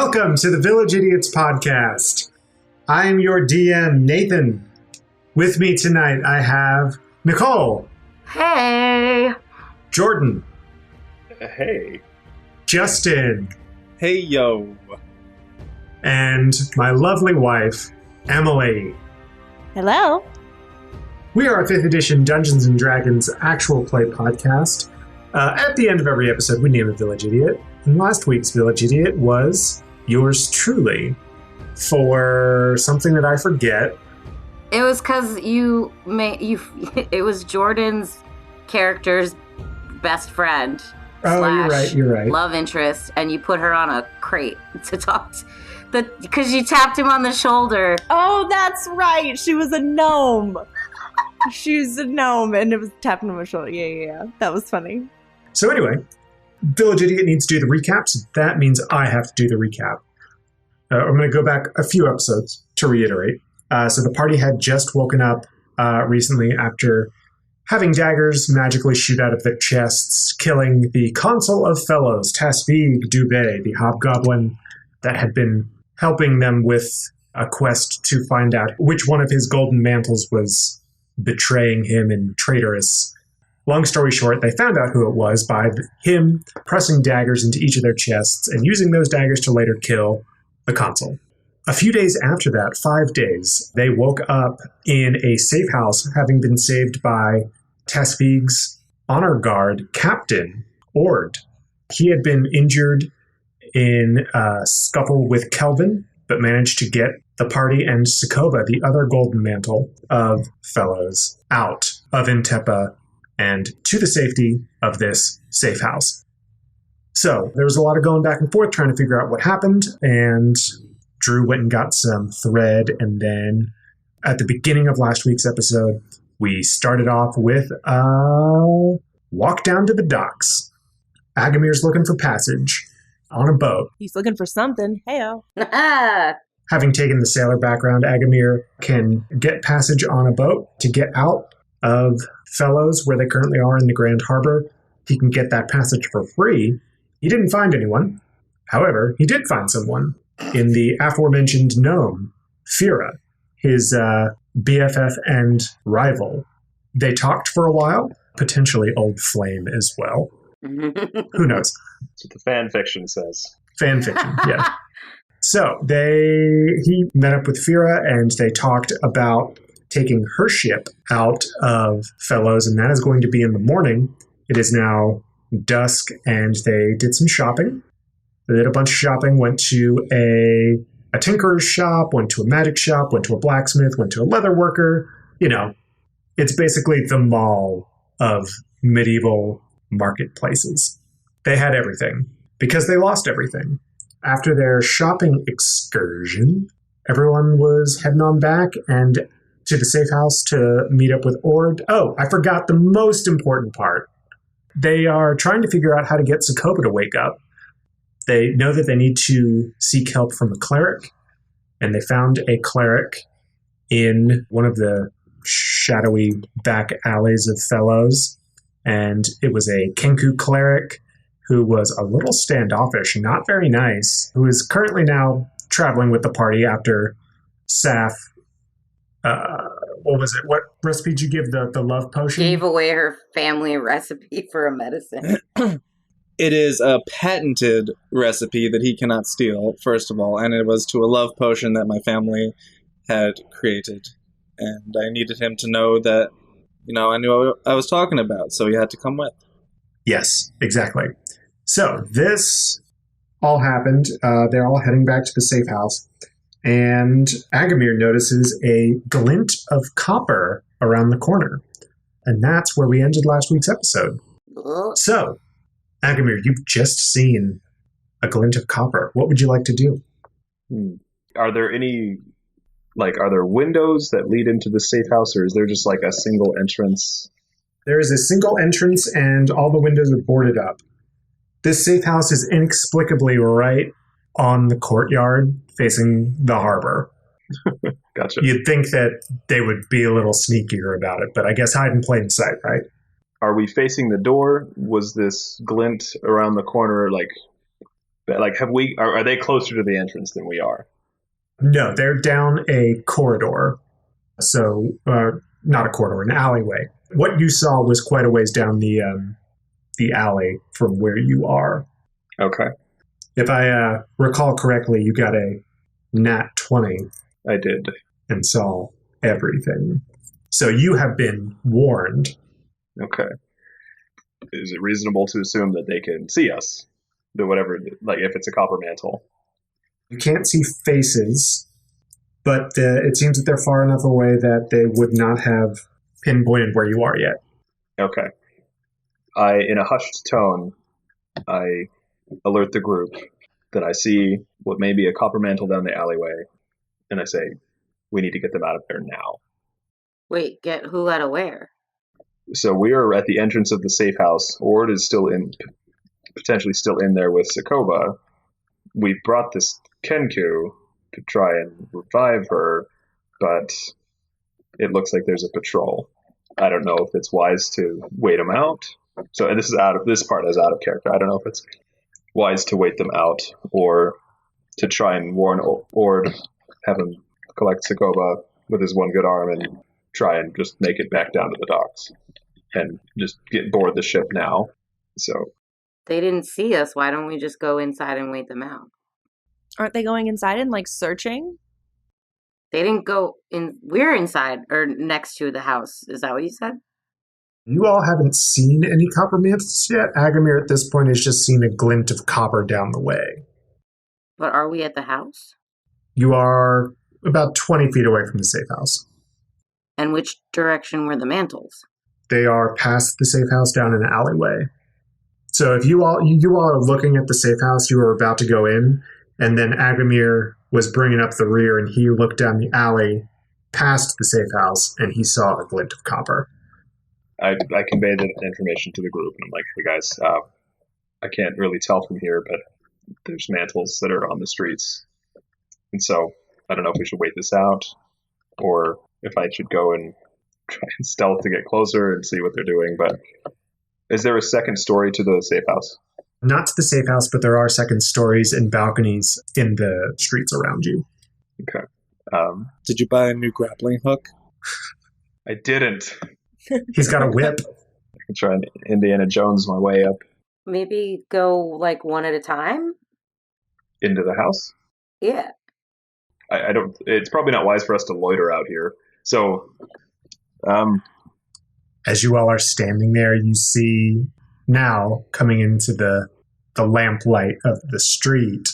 Welcome to the Village Idiots podcast. I am your DM, Nathan. With me tonight, I have Nicole. Hey. Jordan. Hey. Justin. Hey, yo. And my lovely wife, Emily. Hello. We are a 5th edition Dungeons & Dragons actual play podcast. At the end of every episode, we name a Village Idiot. And last week's Village Idiot was yours truly for something that I forget. It was because it was Jordan's character's best friend. Oh, you're right. Love interest, and you put her on a crate to talk to, because you tapped him on the shoulder. Oh, that's right. She was a gnome. She's a gnome, and it was tapping on my shoulder. Yeah. That was funny. So anyway, Village Idiot needs to do the recap, so that means I have to do the recap. I'm going to go back a few episodes to reiterate. So the party had just woken up recently after having daggers magically shoot out of their chests, killing the Consul of Fellows, Saph the hobgoblin that had been helping them with a quest to find out which one of his golden mantles was betraying him and traitorous. Long story short, they found out who it was by him pressing daggers into each of their chests and using those daggers to later kill the consul. A few days after that, 5 days, they woke up in a safe house, having been saved by Saph's honor guard captain, Ord. He had been injured in a scuffle with Kelvin, but managed to get the party and Sokovia, the other golden mantle of Fellows, out of Intepa and to the safety of this safe house. So there was a lot of going back and forth trying to figure out what happened, and Drew went and got some thread, and then at the beginning of last week's episode, we started off with a walk down to the docks. Aggamir's looking for passage on a boat. He's looking for something. Heyo. Having taken the sailor background, Aggamir can get passage on a boat to get out of Fellows, where they currently are in the Grand Harbor. He can get that passage for free. He didn't find anyone. However, he did find someone in the aforementioned gnome, Fira, his BFF and rival. They talked for a while, potentially old flame as well. Who knows? That's what the fan fiction says. Fan fiction, yeah. So he met up with Fira, and they talked about taking her ship out of Fellows, and that is going to be in the morning. It is now dusk, and they did some shopping. They did a bunch of shopping, went to a tinkerer's shop, went to a magic shop, went to a blacksmith, went to a leather worker. You know, it's basically the mall of medieval marketplaces. They had everything because they lost everything. After their shopping excursion, everyone was heading on back and to the safe house to meet up with Ord. Oh, I forgot the most important part. They are trying to figure out how to get Sokovia to wake up. They know that they need to seek help from a cleric, and they found a cleric in one of the shadowy back alleys of Fellows, and it was a Kenku cleric who was a little standoffish, not very nice, who is currently now traveling with the party after Saph. What was it? What recipe did you give the love potion? Gave away her family recipe for a medicine. It is a patented recipe that he cannot steal, first of all, and it was to a love potion that my family had created. And I needed him to know that, I knew what I was talking about, so he had to come with. Yes, exactly. So this all happened. They're all heading back to the safe house. And Aggamir notices a glint of copper around the corner. And that's where we ended last week's episode. So, Aggamir, you've just seen a glint of copper. What would you like to do? Are there windows that lead into the safe house, or is there just like a single entrance? There is a single entrance, and all the windows are boarded up. This safe house is inexplicably right on the courtyard facing the harbor. Gotcha. You'd think that they would be a little sneakier about it, but I guess hide in plain sight, right? Are we facing the door? Was this glint around the corner But, like, are they closer to the entrance than we are? No, they're down a corridor. So, not a corridor, an alleyway. What you saw was quite a ways down the alley from where you are. Okay. If I recall correctly, you got a nat 20 I did. and saw everything. So you have been warned. Okay. Is it reasonable to assume that they can see us? Do whatever, like if it's a copper mantle. You can't see faces, but it seems that they're far enough away that they would not have pinpointed where you are yet. Okay. In a hushed tone, I alert the group that I see what may be a copper mantle down the alleyway, and I say, we need to get them out of there now. Wait, get who out of where? So we are at the entrance of the safe house. Ord is potentially still in there with Sokoba. We brought this Kenku to try and revive her, but it looks like there's a patrol. I don't know if it's wise to wait them out. So this part is out of character. I don't know if it's wise to wait them out or to try and warn Ord, have him collect Sokoba with his one good arm and try and just make it back down to the docks and just get board the ship now. So They didn't see us. Why don't we just go inside and wait them out? Aren't they going inside and like searching? They didn't go in. We're inside or next to the house. Is that what you said? You all haven't seen any copper mantles yet. Aggamir at this point has just seen a glint of copper down the way. But are we at the house? You are about 20 feet away from the safe house. And which direction were the mantles? They are past the safe house down an alleyway. So if you all are looking at the safe house, you are about to go in, and then Aggamir was bringing up the rear, and he looked down the alley past the safe house, and he saw a glint of copper. I convey the information to the group, and I'm like, hey guys, I can't really tell from here, but there's mantles that are on the streets. And so I don't know if we should wait this out, or if I should go and try and stealth to get closer and see what they're doing. But is there a second story to the safe house? Not to the safe house, but there are second stories and balconies in the streets around you. Okay. Did you buy a new grappling hook? I didn't. He's got a whip. I can try and Indiana Jones my way up Maybe go like one at a time? into the house. Yeah. I don't. It's probably not wise for us to loiter out here. So, As you all are standing there, you see now coming into the lamplight of the street,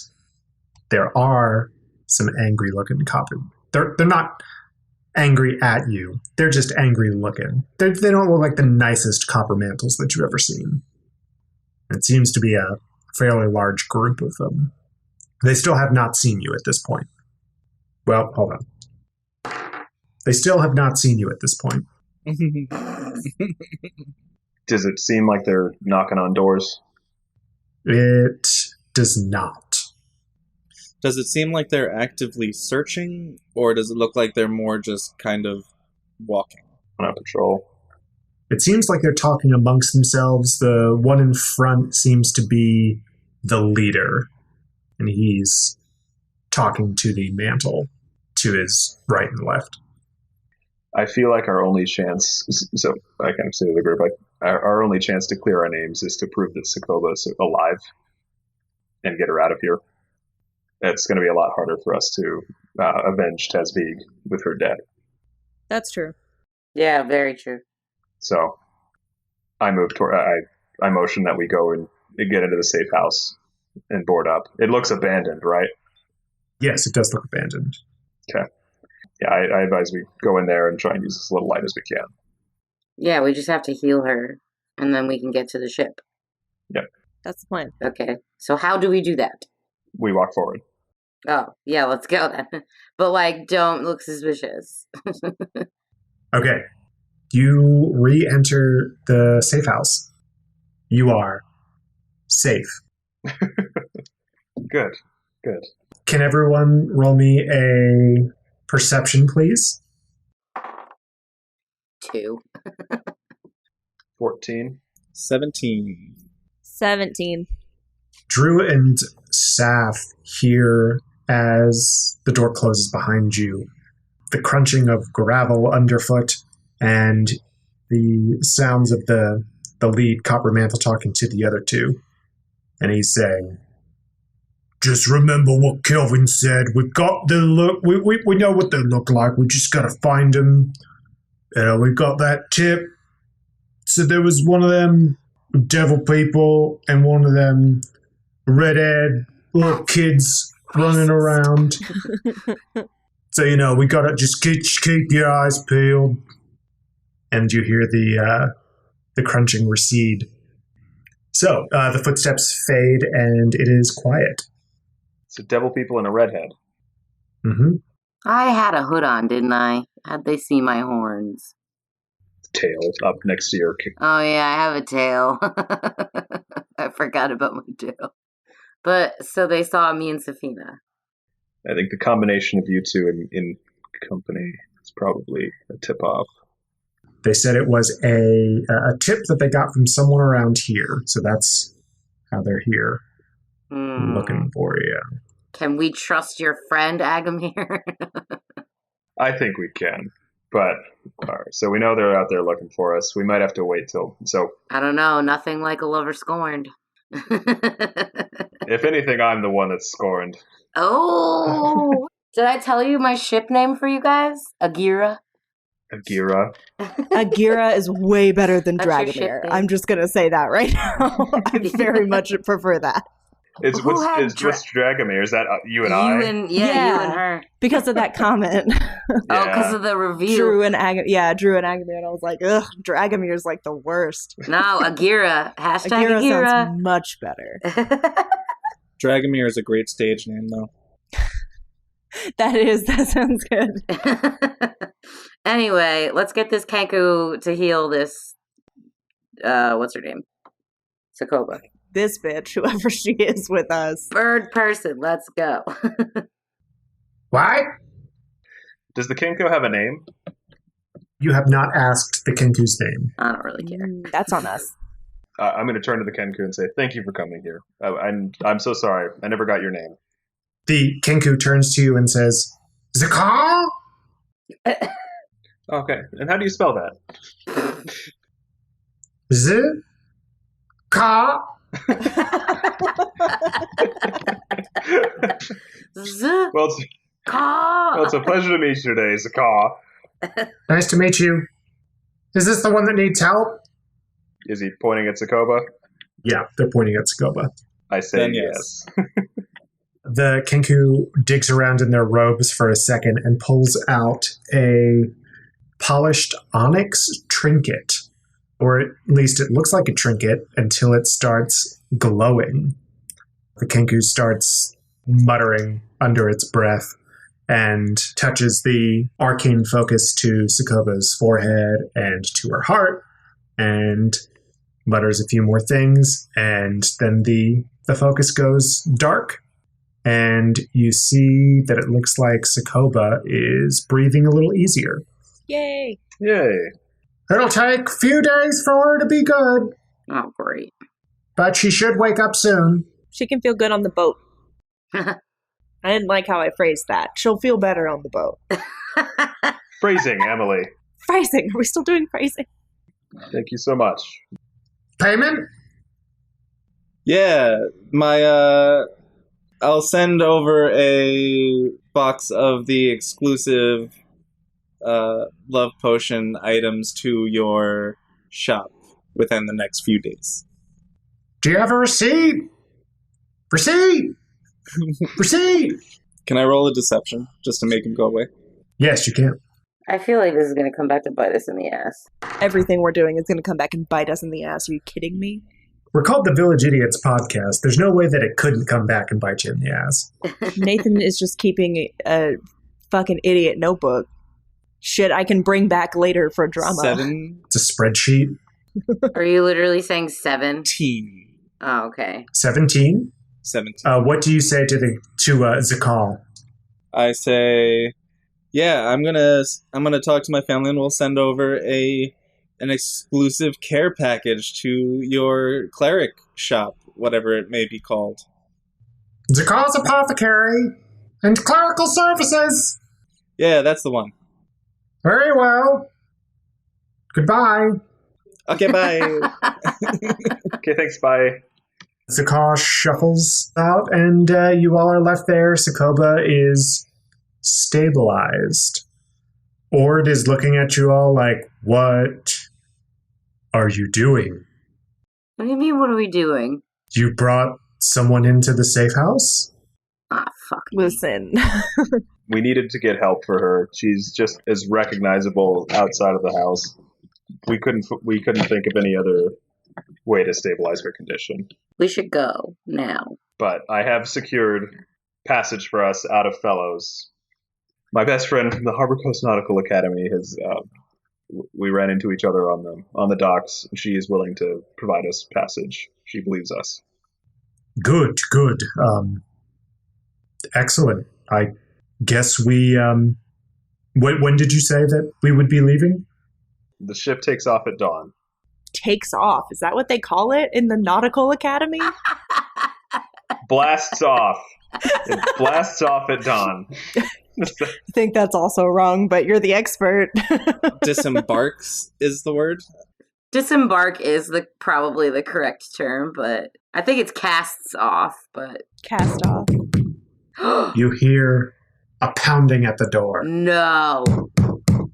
there are some angry looking coppers. They're not angry at you. They're just angry looking. They don't look like the nicest copper mantles that you've ever seen. It seems to be a fairly large group of them. They still have not seen you at this point. Well, hold on. They still have not seen you at this point. does it seem like they're knocking on doors? It does not. Does it seem like they're actively searching, or does it look like they're more just kind of walking? On patrol. It seems like they're talking amongst themselves. The one in front seems to be the leader, and he's talking to the mantle to his right and left. I feel like our only chance, so I kind of say to the group, like, our only chance to clear our names is to prove that Sokoba is alive and get her out of here. It's going to be a lot harder for us to avenge Tasvig with her death. That's true. Yeah, very true. So I move toward. I motion that we go and get into the safe house and board up. It looks abandoned, right? Yes, it does look abandoned. Okay. Yeah, I advise we go in there and try and use as little light as we can. Yeah, we just have to heal her, and then we can get to the ship. Yep. That's the plan. Okay, so how do we do that? We walk forward. Oh, yeah, let's go then. But, like, don't look suspicious. Okay. You re-enter the safe house. You are safe. Good. Good. Can everyone roll me a perception, please? 2. 14. 17. 17. Drew and Saph hear, as the door closes behind you, the crunching of gravel underfoot and the sounds of the lead Copper Mantle talking to the other two. And he's saying, just remember what Kelvin said. We've got the look. We know what they look like. We just got to find them. We got that tip. So there was one of them devil people and one of them redhead little kids running around. So, we got to just keep your eyes peeled. And you hear the crunching recede. So the footsteps fade and it is quiet. So devil people and a redhead. Mm-hmm. I had a hood on, didn't I? How'd they see my horns? Tail up next to your kick. Oh, yeah, I have a tail. I forgot about my tail. But, so they saw me and Safina. I think the combination of you two in company is probably a tip-off. They said it was a tip that they got from someone around here. So that's how they're here. Looking for you. Can we trust your friend, Aggamir? I think we can. But, so we know they're out there looking for us. We might have to wait till... So I don't know. Nothing like a lover scorned. If anything, I'm the one that's scorned. Oh! Did I tell you my ship name for you guys? Agira? Agira. Agira is way better than That's your Dragomir. ship name. I'm just going to say that right now. I very much prefer that. It's Who had what's Dragomir? Is that you and I? You and her. Because of that comment. Oh, because of the review. Drew and Aggamir. And I was like, ugh, Dragomir's like the worst. No, Agira. Hashtag Agira Agira. sounds much better. Dragomir is a great stage name, though. That sounds good. Anyway, let's get this Kenku to heal this, what's her name? Sokoba. This bitch, whoever she is with us. Bird person, let's go. What? Does the Kinko have a name? You have not asked the Kenku's name. I don't really care. That's on us. I'm going to turn to the Kenku and say, thank you for coming here. I'm so sorry. I never got your name. The Kenku turns to you and says, Zakar? Okay. And how do you spell that? Z-Ka? Well, it's a pleasure to meet you today, Zakar. Nice to meet you. Is this the one that needs help? Is he pointing at Sokoba? Yeah, they're pointing at Sokoba. I say Then yes. The Kenku digs around in their robes for a second and pulls out a polished onyx trinket. Or at least it looks like a trinket until it starts glowing. The Kenku starts muttering under its breath and touches the arcane focus to Sokoba's forehead and to her heart and mutters a few more things, and then the focus goes dark. And you see that it looks like Sokoba is breathing a little easier. Yay. Yay. It'll take a few days for her to be good, Oh, great. but she should wake up soon. She can feel good on the boat. I didn't like how I phrased that. She'll feel better on the boat. Phrasing, Emily. Phrasing. Are we still doing phrasing? Thank you so much. Payment? Yeah, I'll send over a box of the exclusive love potion items to your shop within the next few days. Do you have a receipt? Receipt! Receipt! Can I roll a deception just to make him go away? Yes, you can. I feel like this is going to come back to bite us in the ass. Everything we're doing is going to come back and bite us in the ass. Are you kidding me? We're called the Village Idiots Podcast. There's no way that it couldn't come back and bite you in the ass. Nathan is just keeping a fucking idiot notebook. Shit I can bring back later for drama. 17. It's a spreadsheet. Are you literally saying 7? 17. Oh, okay. 17? 17. What do you say to Zakal? I say, yeah, I'm gonna talk to my family and we'll send over an exclusive care package to your cleric shop whatever it may be called. Zakar's Apothecary and Clerical Services. Yeah, that's the one. Very well. Goodbye. Okay, bye. Okay, thanks, bye. Zakar shuffles out, and you all are left there. Sokoba is stabilized. Ord is looking at you all like, what are you doing? What do you mean, what are we doing? You brought someone into the safe house? Ah, fuck. Listen. We needed to get help for her. She's just as recognizable outside of the house. We couldn't think of any other way to stabilize her condition. We should go now. But I have secured passage for us out of Fellows. My best friend from the Harbor Coast Nautical Academy has. We ran into each other on the docks. She is willing to provide us passage. She believes us. Good. Excellent. I guess we. When did you say that we would be leaving? The ship takes off at dawn. Takes off. Is that what they call it in the Nautical Academy? Blasts off. It blasts off at dawn. I think that's also wrong, but you're the expert. Disembarks is the word. Disembark is probably the correct term, but I think it's casts off, but... Cast off. You hear a pounding at the door. No.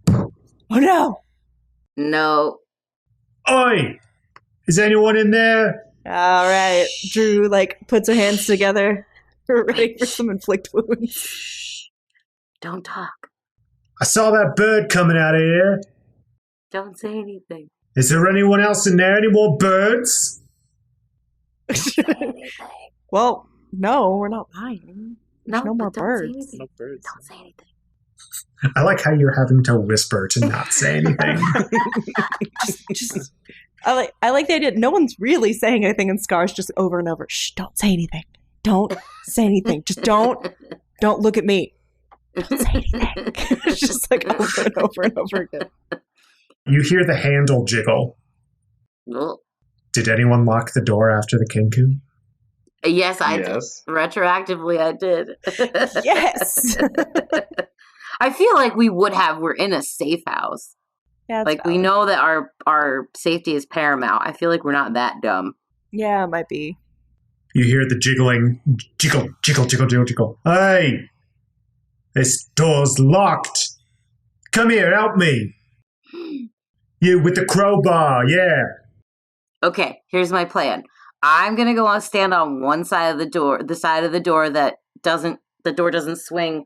Oh no! No. Oi! Is anyone in there? All right. Drew, puts her hands together. We're ready for some inflict wounds. Shh. Don't talk. I saw that bird coming out of here. Don't say anything. Is there anyone else in there? Any more birds? Well, no, we're not lying. There's no more but don't say birds. anything. No birds. Don't say anything. I like how you're having to whisper to not say anything. just I like the idea. No one's really saying anything, and Scar's just over and over. Shh! Don't say anything. Don't say anything. Just don't look at me. Don't say anything. It's just over and over and over again. You hear the handle jiggle. Well, Did anyone lock the door after the Kenku? yes, I did. Yes. Retroactively, I did. Yes. I feel like we would have. We're in a safe house. Yeah, We know that our safety is paramount. I feel like we're not that dumb. Yeah, it might be. You hear the jiggling. Jiggle, jiggle, jiggle, jiggle, jiggle. Hey! This door's locked. Come here, help me. You with the crowbar, yeah. Okay, here's my plan. I'm gonna go stand on one side of the door, the side of the door that the door doesn't swing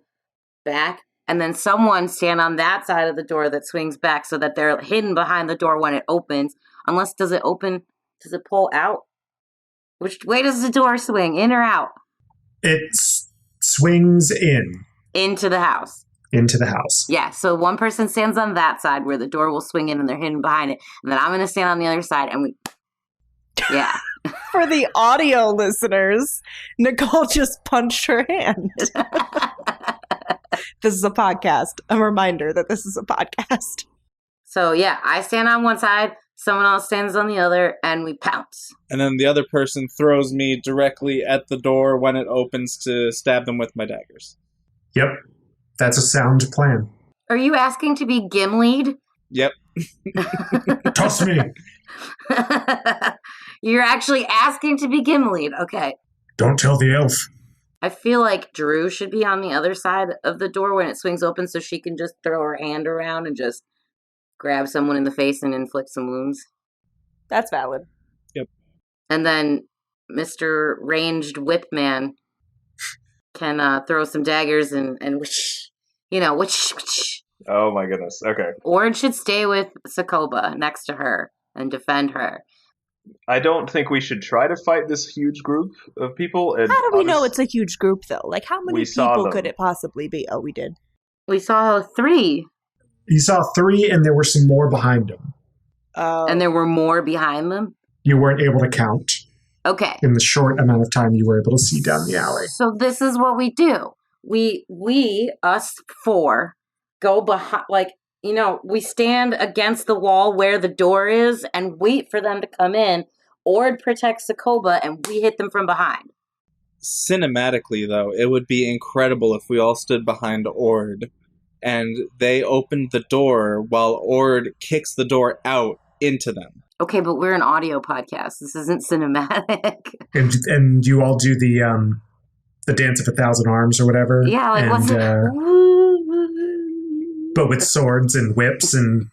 back, and then someone stand on that side of the door that swings back so that they're hidden behind the door when it opens. Unless, does it open? Does it pull out? Which way does the door swing? In or out? It swings Into the house. into the house. Yeah, so one person stands on that side where the door will swing in and they're hidden behind it. And then I'm going to stand on the other side and yeah. For the audio listeners, Nicole just punched her hand. This is a podcast. A reminder that this is a podcast. So yeah, I stand on one side, someone else stands on the other, and we pounce. And then the other person throws me directly at the door when it opens to stab them with my daggers. Yep. That's a sound plan. Are you asking to be Gimli'd? Yep. Toss me. You're actually asking to be Gimli'd. Okay. Don't tell the elf. I feel like Drew should be on the other side of the door when it swings open so she can just throw her hand around and just grab someone in the face and inflict some wounds. That's valid. And then Mr. Ranged Whip Man can throw some daggers and whoosh, whoosh. Oh my goodness. Okay. Ord should stay with Sokoba next to her and defend her. I don't think we should try to fight this huge group of people. And How do we know it's a huge group, though? How many We saw people them. could it possibly be? Oh, we did. We saw 3, You saw 3 and there were some more behind them. and there were more behind them. You weren't able to count Okay. in the short amount of time you were able to see down the alley. So this is what we do. Us 4, go behind, we stand against the wall where the door is and wait for them to come in. Ord protects Sokoba and we hit them from behind. Cinematically, though, it would be incredible if we all stood behind Ord and they opened the door while Ord kicks the door out into them. Okay, but we're an audio podcast. This isn't cinematic. And you all do the Dance of a Thousand Arms or whatever. Yeah, like and, what's it? but with swords and whips and...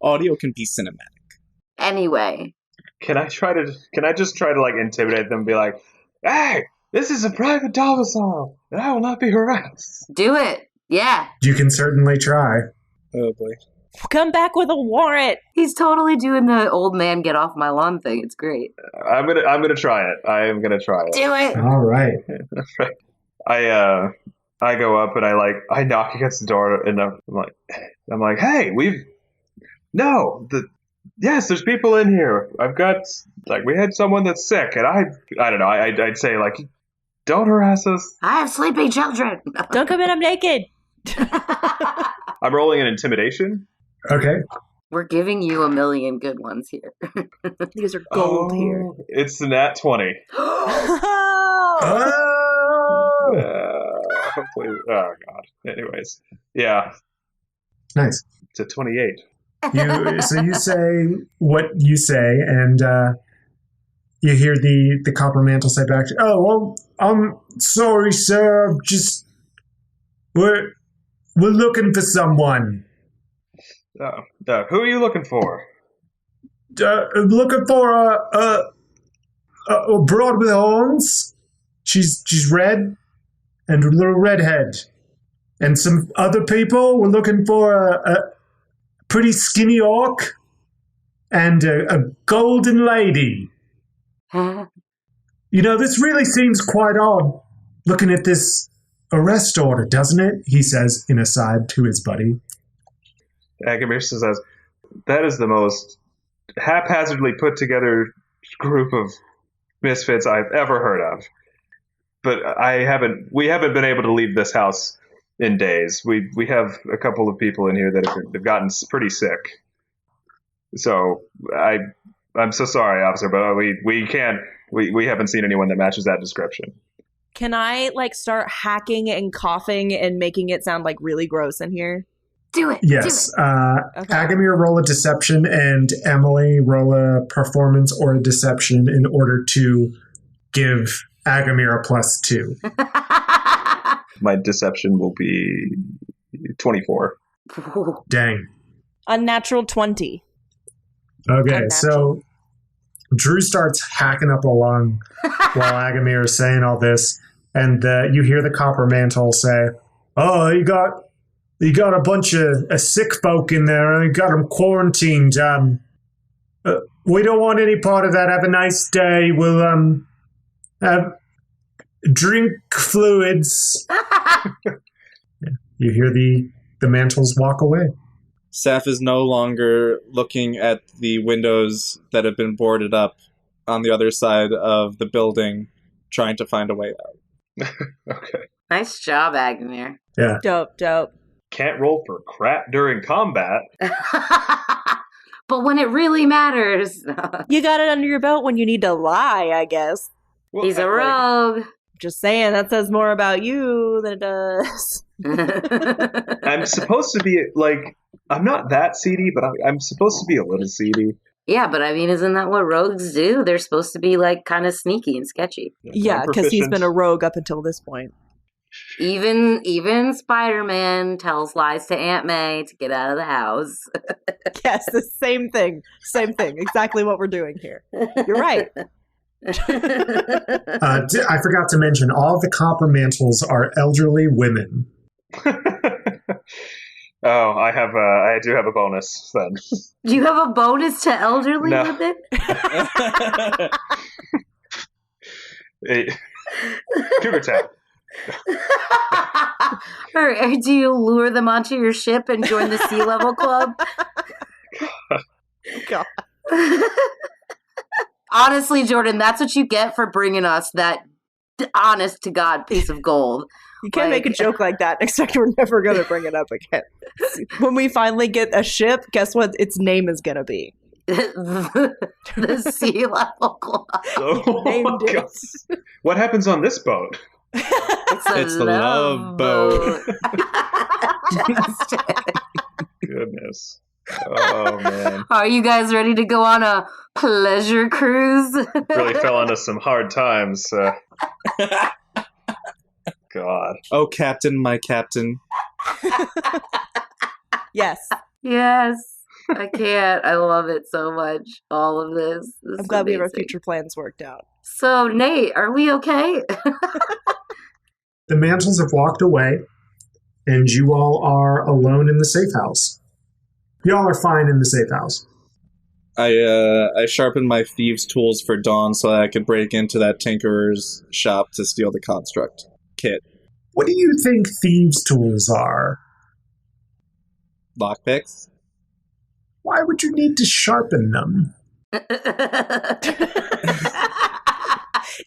Audio can be cinematic. Anyway. Can I just try to like intimidate them and be like, hey, this is a private domicile, and I will not be harassed. Do it. Yeah. You can certainly try. Oh boy. Come back with a warrant. He's totally doing the old man get off my lawn thing. It's great. I'm gonna try it. I am gonna try it. Do it. All right. I go up and I knock against the door and I'm like, hey, yes, there's people in here. I've got we had someone that's sick, and I don't know. I'd say don't harass us. I have sleeping children. Don't come in, I'm naked. I'm rolling an intimidation. Okay. We're giving you a million good ones here. These are gold here. It's the nat 20. Oh! Hopefully, oh god. Anyways, yeah. Nice. It's a 28. So you say what you say, and you hear the copper mantle say back to you, oh, well, I'm sorry, sir. Just we're looking for someone. Who are you looking for? Looking for a broad with horns. She's red and a little redhead. And some other people. We're looking for a pretty skinny orc and a golden lady. This really seems quite odd looking at this arrest order, doesn't it? He says in aside to his buddy. Aggamir says, that is the most haphazardly put together group of misfits I've ever heard of. But we haven't been able to leave this house in days. We have a couple of people in here that have gotten pretty sick. So I'm so sorry, officer, but we haven't seen anyone that matches that description. Can I start hacking and coughing and making it sound really gross in here? Do it. Yes. Do it. Okay. Aggamir, roll a deception, and Emily, roll a performance or a deception in order to give Aggamir a +2. My deception will be 24. Dang. Unnatural 20. Okay, Unnatural. so Drew starts hacking up along while Aggamir is saying all this, and you hear the copper mantle say, oh, you got a bunch of sick folk in there, and you got them quarantined. We don't want any part of that. Have a nice day. We'll drink fluids. You hear the mantles walk away. Saph is no longer looking at the windows that have been boarded up on the other side of the building, trying to find a way out. Okay. Nice job, Aggamir. Yeah. Dope. Can't roll for crap during combat. But when it really matters, You got it under your belt when you need to lie, I guess. Well, he's a rogue. Just saying, that says more about you than it does. I'm supposed to be I'm not that seedy, but I'm supposed to be a little seedy. Yeah, but I mean, isn't that what rogues do? They're supposed to be kind of sneaky and sketchy. Yeah, because he's been a rogue up until this point. Even Spider-Man tells lies to Aunt May to get out of the house. Yes, the same thing. Exactly what we're doing here. You're right. I forgot to mention, all the copper mantles are elderly women. Oh, I do have a bonus then. Do you have a bonus to elderly No. women? Cougar tap. Or do you lure them onto your ship and join the Sea Level Club? God. Honestly, Jordan, that's what you get for bringing us that honest to God piece of gold. You can't make a joke like that and expect we're never going to bring it up again. When we finally get a ship, guess what its name is going to be? the sea level club. Oh, named it. God. What happens on this boat? It's the love boat. Justin. Goodness. Oh, man. Are you guys ready to go on a pleasure cruise? Really fell into some hard times. God. Oh, Captain, my Captain. Yes. Yes. I can't. I love it so much. All of this. I'm glad we have our future plans worked out. So, Nate, are we okay? The Mantles have walked away, and you all are alone in the safe house. Y'all are fine in the safe house. I sharpened my thieves' tools for dawn so that I could break into that tinkerer's shop to steal the construct kit. What do you think thieves' tools are? Lockpicks? Why would you need to sharpen them?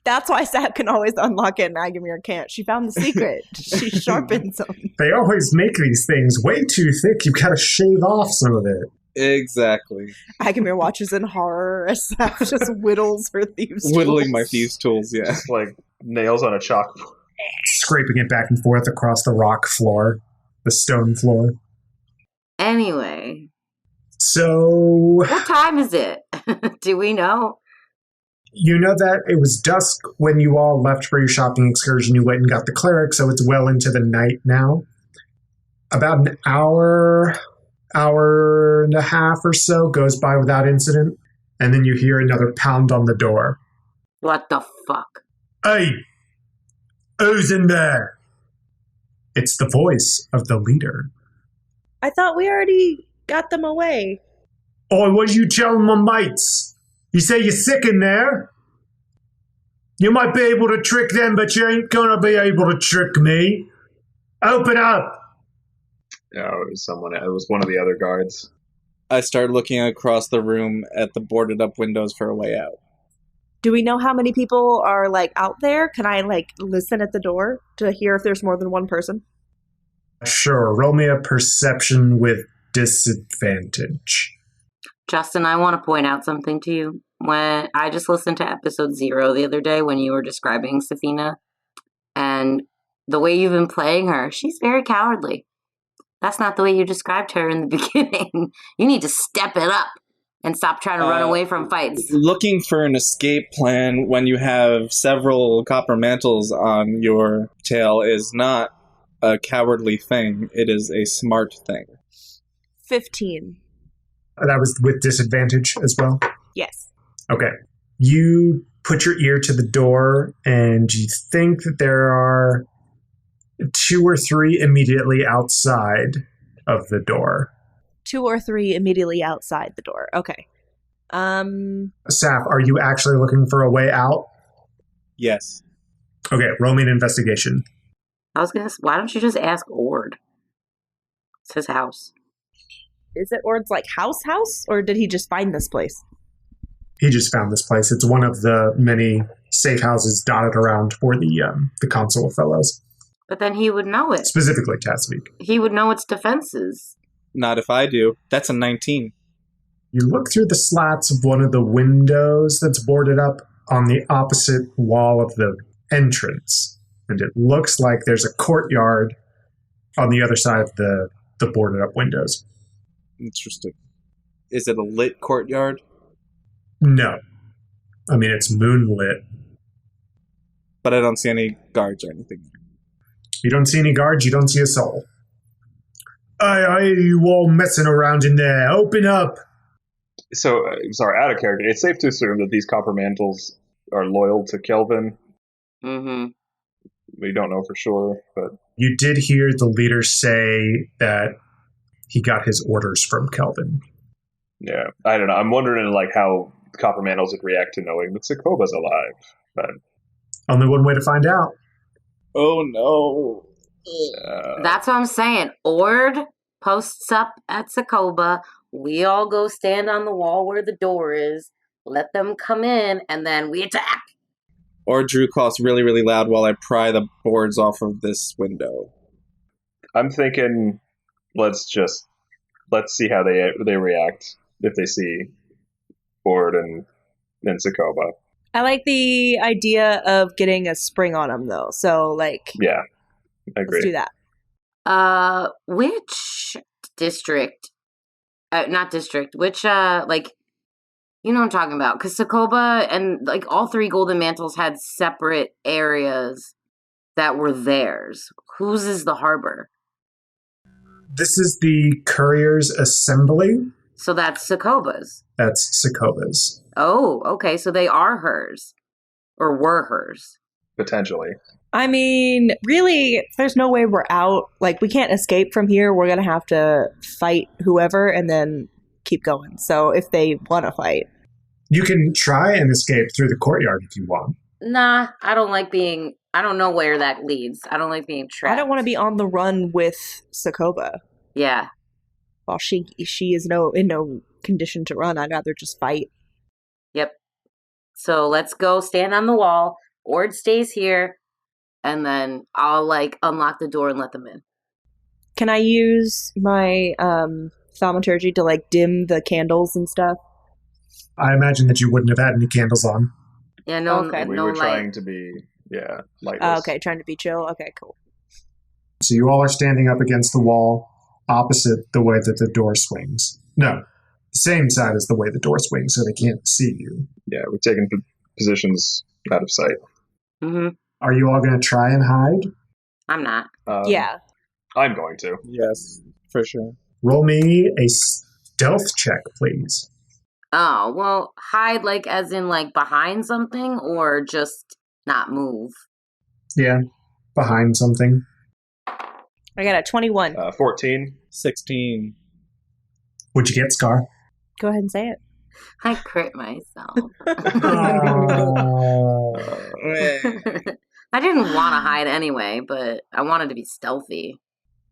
That's why Saph can always unlock it and Aggamir can't. She found the secret. She sharpens them. They always make these things way too thick. You've got to shave off some of it. Exactly. Aggamir watches in horror as Saph just whittles her thieves' Whittling tools. my thieves' tools, yeah. Just like nails on a chalkboard. Scraping it back and forth across the rock floor, the stone floor. Anyway, So, what time is it? Do we know? you know that it was dusk when you all left for your shopping excursion. You went and got the cleric, so it's well into the night now. About an hour and a half or so goes by without incident, and then you hear another pound on the door. What the fuck? Hey! Who's in there? It's the voice of the leader. I thought we already got them away. Oi, what you telling my mates? You say you're sick in there? You might be able to trick them, but you ain't gonna be able to trick me. Open up! No, it was someone. It was one of the other guards. I started looking across the room at the boarded up windows for a way out. Do we know how many people are, out there? Can I, listen at the door to hear if there's more than one person? Sure, roll me a perception with disadvantage. Justin, I want to point out something to you. When I just listened to episode 0 the other day when you were describing Safina, and the way you've been playing her, she's very cowardly. That's not the way you described her in the beginning. You need to step it up and stop trying to run away from fights. Looking for an escape plan when you have several copper mantles on your tail is not a cowardly thing. It is a smart thing. 15. That was with disadvantage as well? Yes. Okay. You put your ear to the door, and you think that there are 2 or 3 immediately outside of the door. 2 or 3 immediately outside the door. Okay. Saph, are you actually looking for a way out? Yes. Okay, roll me an investigation. I was going to why don't you just ask Ord? It's his house. Is it Ord's, house? Or did he just find this place? He just found this place. It's one of the many safe houses dotted around for the Consul of Fellows. But then he would know it. Specifically Tasvik. He would know its defenses. Not if I do. That's a 19. You look through the slats of one of the windows that's boarded up on the opposite wall of the entrance, and it looks like there's a courtyard on the other side of the boarded up windows. Interesting. Is it a lit courtyard? No. I mean, it's moonlit. But I don't see any guards or anything. You don't see any guards, you don't see a soul. Aye, you all messing around in there. Open up! So, sorry, out of character. It's safe to assume that these copper mantles are loyal to Kelvin. Mm-hmm. We don't know for sure, but... You did hear the leader say that he got his orders from Kelvin. Yeah, I don't know. I'm wondering, how copper mantles would react to knowing that Sokoba's alive. But Only one way to find out. Oh, no. That's what I'm saying. Ord posts up at Sokoba. We all go stand on the wall where the door is. Let them come in, and then we attack. Or Drew coughs really, really loud while I pry the boards off of this window. I'm thinking, let's see how they react if they see Ord and Sokoba. I like the idea of getting a spring on them, though. So, like, Yeah, I agree. let's do that. Which district? Not district. Which, like, you know what I'm talking about? Because Sokoba and, like, all 3 Golden Mantles had separate areas that were theirs. Whose is the harbor? This is the Courier's Assembly. So that's Sokoba's. That's Sokoba's. Oh, okay. So they are hers. Or were hers. Potentially. I mean, really, there's no way we're out. Like, we can't escape from here. We're going to have to fight whoever and then keep going. So if they want to fight. You can try and escape through the courtyard if you want. Nah, I don't know where that leads. I don't like being trapped. I don't want to be on the run with Sokoba. Yeah. While she is in no condition to run, I'd rather just fight. Yep. So let's go stand on the wall. Ord stays here. And then I'll, like, unlock the door and let them in. Can I use my thaumaturgy to, like, dim the candles and stuff? I imagine that you wouldn't have had any candles on. Yeah, no, Okay. We no were light. trying to be, lightless. Okay, trying to be chill. Okay, cool. So you all are standing up against the wall opposite the way that the door swings. No, the same side as the way the door swings, so they can't see you. Yeah, we're taking positions out of sight. Mm-hmm. Are you all going to try and hide? I'm not. Yeah. I'm going to. Yes, for sure. Roll me a stealth check, please. Oh, well, hide, like, as in, like, behind something or just not move? Yeah, behind something. I got a 21. 14. 16. What'd you get, Scar? Go ahead and say it. I crit myself. I didn't want to hide anyway, but I wanted to be stealthy.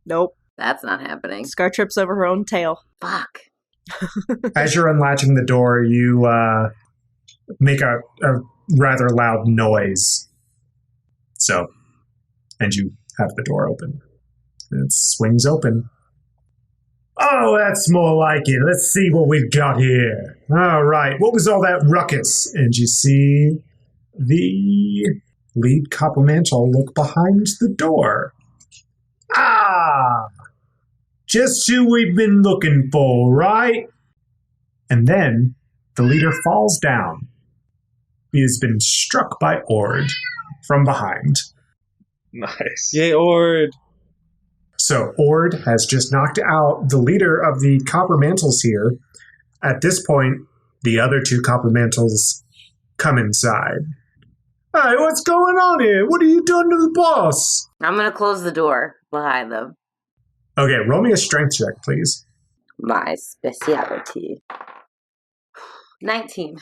Nope. That's not happening. Scar trips over her own tail. Fuck. As you're unlatching the door, you make a rather loud noise. So, and you have the door open. And it swings open. Oh, that's more like it. Let's see what we've got here. All right, what was all that ruckus? And you see the lead copper mantle look behind the door. Ah! Just who we've been looking for, right? And then the leader falls down. He has been struck by Ord from behind. Nice. Yay, Ord! So Ord has just knocked out the leader of the Copper Mantles here. At this point, the other 2 Copper Mantles come inside. Hey, what's going on here? What are you doing to the boss? I'm going to close the door behind them. Okay, roll me a strength check, please. My specialty. 19.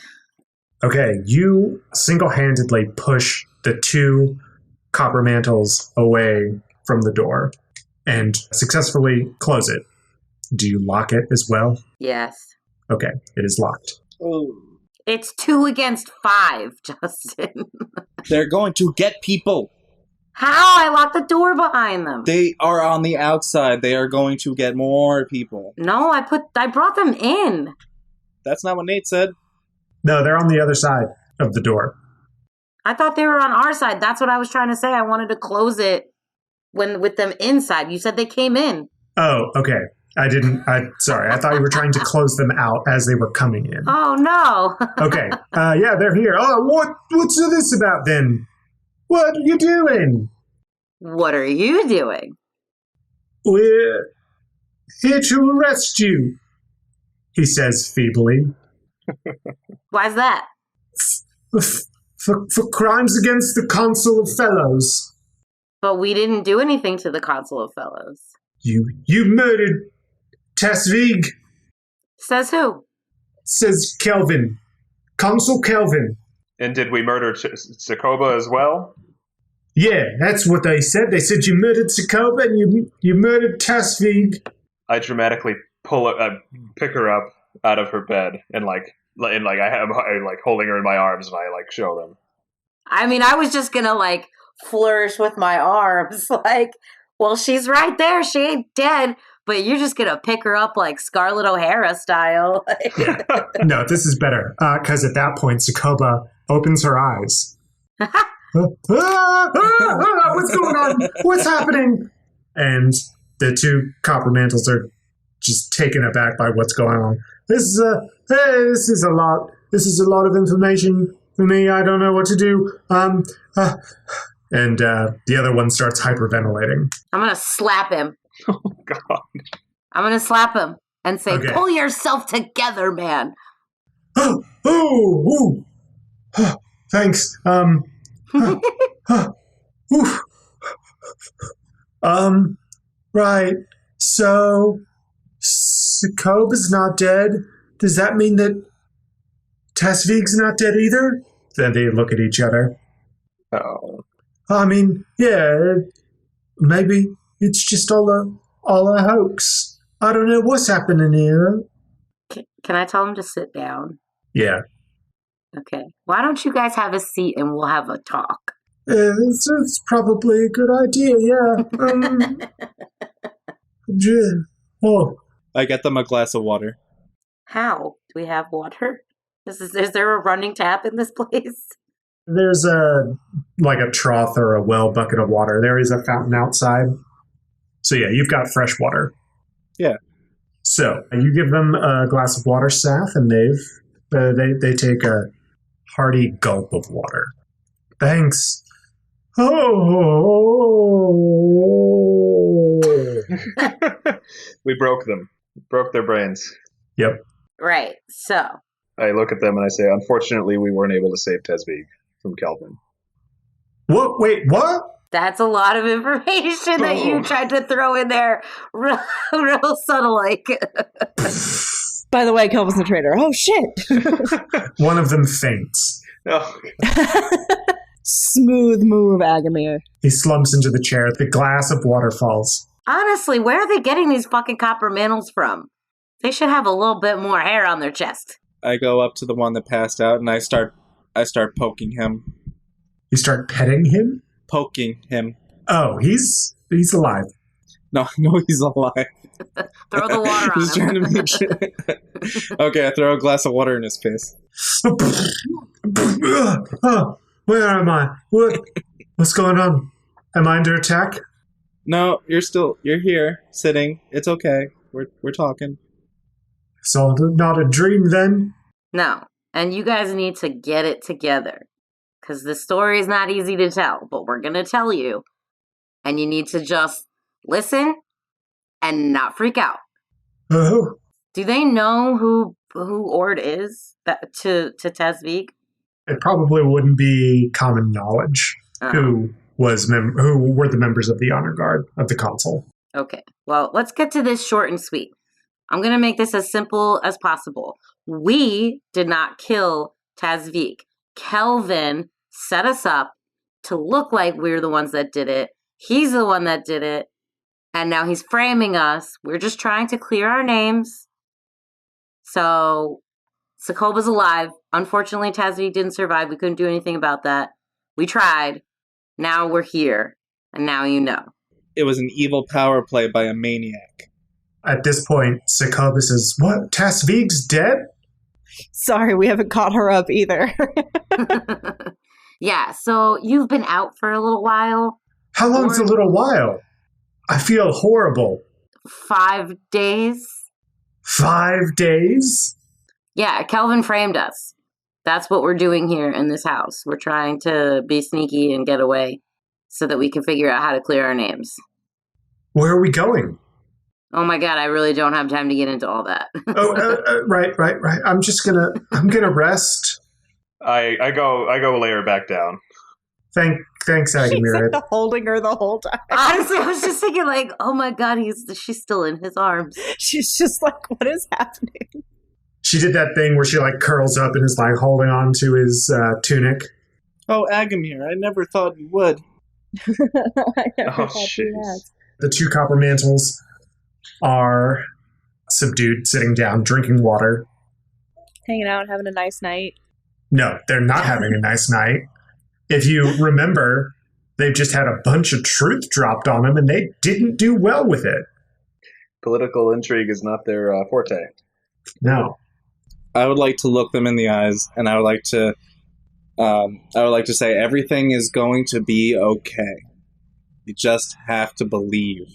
Okay, you single-handedly push the 2 Copper Mantles away from the door and successfully close it. Do you lock it as well? Yes. Okay, it is locked. Ooh. It's 2 against 5, Justin. They're going to get people. How? I locked the door behind them. They are on the outside. They are going to get more people. No, I brought them in. That's not what Nate said. No, they're on the other side of the door. I thought they were on our side. That's what I was trying to say. I wanted to close it with them inside. You said they came in. Oh, okay. Sorry. I thought you were trying to close them out as they were coming in. Oh, no. Okay. Yeah, they're here. Oh, what's this about then? What are you doing? What are you doing? We're here to arrest you, he says feebly. Why's that? For crimes against the Council of Fellows. But we didn't do anything to the Council of Fellows. You murdered Tasvig, Says who? says Kelvin. Consul Kelvin. And did we murder Sokoba as well? Yeah, that's what they said. They said you murdered Sokoba and you murdered Tasvig. I dramatically pick her up out of her bed and I holding her in my arms and I show them. I mean, I was just gonna flourish with my arms. Well, she's right there. She ain't dead, but you're just going to pick her up like Scarlett O'Hara style. No, this is better. Because at that point, Sokoba opens her eyes. What's going on? What's happening? And the two copper mantles are just taken aback by what's going on. This is a lot. This is a lot of information for me. I don't know what to do. And the other one starts hyperventilating. I'm going to slap him. Oh, God. I'm going to slap him and say, Okay. pull yourself together, man. Thanks. Right. So, Sokoba's not dead. Does that mean that Tasvig's not dead either? Then they look at each other. Oh. I mean, yeah, maybe it's just all a hoax. I don't know what's happening here. Can I tell him to sit down? Yeah. Okay. Why don't you guys have a seat and we'll have a talk? It's probably a good idea, yeah. Oh, I get them a glass of water. How? Do we have water? Is there a running tap in this place? there's a trough or a well bucket of water. There is a fountain outside. So yeah, you've got fresh water. Yeah. So you give them a glass of water, Saph, and they take a hearty gulp of water. Thanks. Oh. We broke them. Broke their brains. Yep. Right. So. I look at them and I say, unfortunately, we weren't able to save Tesvig from Kelvin. What? Wait, what? That's a lot of information that you tried to throw in there real subtle like. By the way, Kelvin's the traitor. Oh, shit. One of them faints. Oh. Smooth move, Aggamir. He slumps into the chair. The glass of water falls. Honestly, where are they getting these fucking copper mantles from? They should have a little bit more hair on their chest. I go up to the one that passed out and I start poking him. You start petting him? Poking him. Oh, he's alive. No, he's alive. Throw the water on Just him. trying to make sure. Okay, I throw a glass of water in his face. Where am I? What's going on? Am I under attack? No, you're here, sitting. It's okay. We're talking. It's all not a dream then? No. And you guys need to get it together. Because the story is not easy to tell, but we're going to tell you. And you need to just listen and not freak out. Oh, Do they know who Ord is to Tesvig? it probably wouldn't be common knowledge who were the members of the honor guard of the consul. Okay. Well, let's get to this short and sweet. I'm going to make this as simple as possible. We did not kill Tasvig. Kelvin set us up to look like we're the ones that did it. He's the one that did it. And now he's framing us. We're just trying to clear our names. So, Sokoba's alive. Unfortunately, Tasvig didn't survive. We couldn't do anything about that. We tried. Now we're here. And now you know. It was an evil power play by a maniac. At this point, Sokoba says, "What? Tasvig's dead?" Sorry, we haven't caught her up either. Yeah, so you've been out for a little while. How long's a little while? I feel horrible. 5 days. 5 days? Yeah, Kelvin framed us. That's what we're doing here in this house. We're trying to be sneaky and get away so that we can figure out how to clear our names. Where are we going? Oh my god, I really don't have time to get into all that. Right. I'm gonna rest. I go lay her back down. Thanks, She's Aggamir. like holding her the whole time. Honestly, I was just thinking like, oh my god, she's still in his arms. She's just like, what is happening? She did that thing where she curls up and is holding on to his tunic. Oh, Aggamir, I never thought you would. I never Oh, thought she jeez. was. The two copper mantles are subdued, sitting down, drinking water. Hanging out, having a nice night. No, they're not having a nice night. If you remember, they've just had a bunch of truth dropped on them, and they didn't do well with it. Political intrigue is not their forte. No. I would like to look them in the eyes, and I would like to say everything is going to be okay. You just have to believe.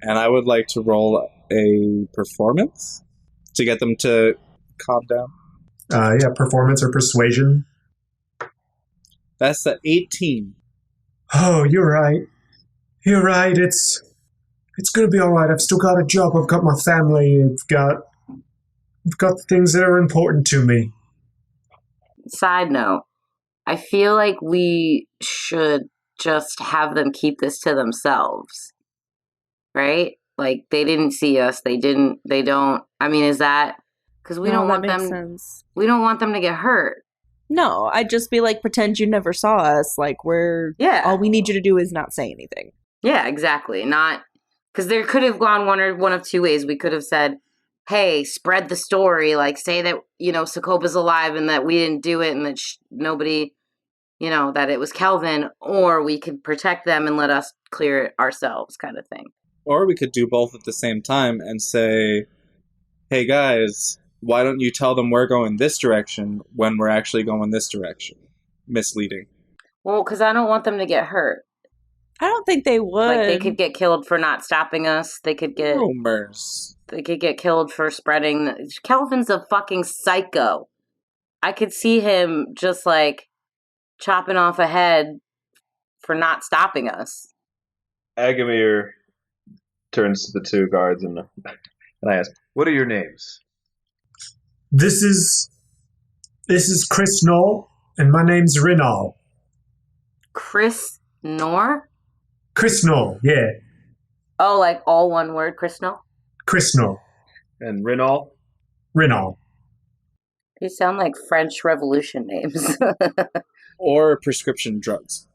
And I would like to roll a performance to get them to calm down. Yeah, performance or persuasion. That's the 18. Oh, you're right. You're right. It's going to be all right. I've still got a job. I've got my family. I've got things that are important to me. Side note, I feel like we should just have them keep this to themselves. Right? Like, they didn't see us. They don't. I mean, is that... Because we don't want them... Sense. We don't want them to get hurt. No, I'd just be like, pretend you never saw us. Like, all we need you to do is not say anything. Yeah, exactly. Not... Because there could have gone one of two ways. We could have said, hey, spread the story. Like, say that, Sokoba's alive and that we didn't do it and that nobody, that it was Kelvin. Or we could protect them and let us clear it ourselves, kind of thing. Or we could do both at the same time and say, hey guys, why don't you tell them we're going this direction when we're actually going this direction? Misleading. Well, because I don't want them to get hurt. I don't think they would. Like, they could get killed for not stopping us. They could get... Rumors. They could get killed for spreading... Kelvin's a fucking psycho. I could see him just, like, chopping off a head for not stopping us. Aggamir turns to the two guards and I ask, what are your names? This is Chris Knoll, and my name's Rinal. Chris Nor? Chris Knoll, yeah. Oh, like all one word, Chris Nor? Chris Knoll. And Rinal? Rinal. These sound like French Revolution names. Or prescription drugs.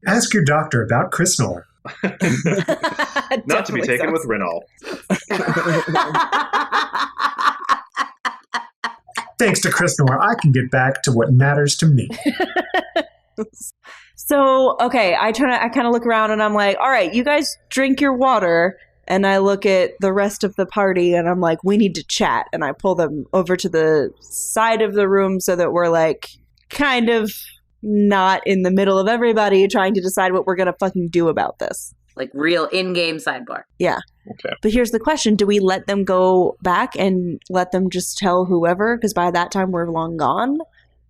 Ask your doctor about Chris Knoll. Not to be taken with Rinal. Thanks to Chris Knoll, I can get back to what matters to me. So, okay, I kind of look around and I'm like, all right, you guys drink your water. And I look at the rest of the party and I'm like, we need to chat. And I pull them over to the side of the room so that we're like kind of not in the middle of everybody trying to decide what we're going to fucking do about this. Like real in-game sidebar. Yeah. Okay. But here's the question. Do we let them go back and let them just tell whoever? Because by that time we're long gone.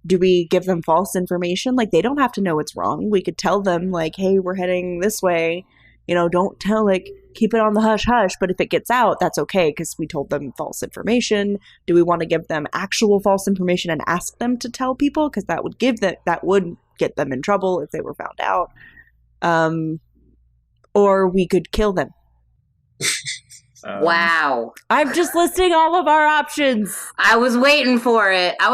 Do we give them false information? Like, they don't have to know it's wrong. We could tell them, like, hey, we're heading this way. Don't tell, like, keep it on the hush-hush. But if it gets out, that's okay because we told them false information. Do we want to give them actual false information and ask them to tell people? Because that would get them in trouble if they were found out. Or we could kill them. Wow. I'm just listing all of our options. I was waiting for it. I